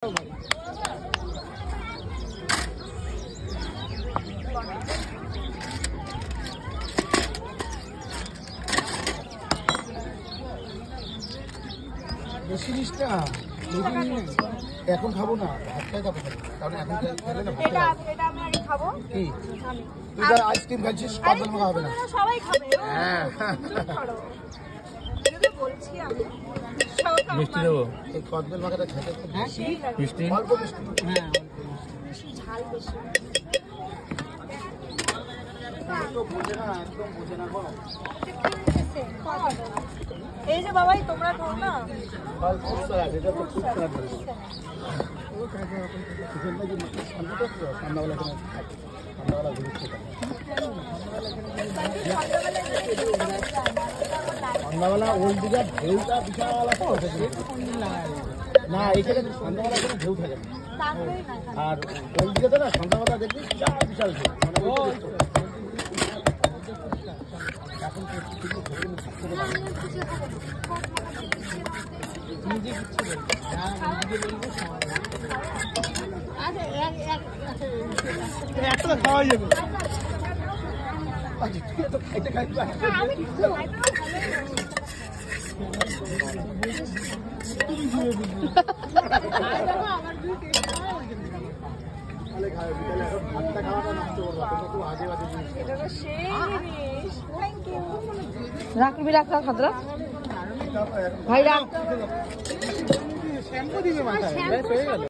জিনিসটা এখন খাবো না, ভাতটাই খাবো, কারণ এখন খেলে না এটা আমি আগে খাবো। কি তুই আইসক্রিম খাচ্ছিস? কদবেল মাখা হবে না, সবাই খাবে। হ্যাঁ বলছি আমি মিষ্টি দেবো? এই কদবেল মাখাটা খেতে খুব মিষ্টি অল্প মিষ্টি, হ্যাঁ ঝাল বেশি। বোঝে না, একদম বোঝে না গো। এই যে বাবাই তোমরা খাও না, ফল খুব স্বাদ, এটা তো খুব স্বাদ। সন্ধ্যাবেলা ঘুরছে, সন্ধ্যাবেলা ওই দিকে ঢেউটা বিশাল আছে না, এখানে সন্ধ্যাবেলা কোনো ঢেউ থাকে না, আর ওই দিকে তো না সন্ধ্যাবেলা দেখবি বিশাল বিশাল ঢেউ। এখন একটা খাওয়া যাবে, খাইতে খাইতে রাখবি রাখ খাদ্রা ভাই রাখ।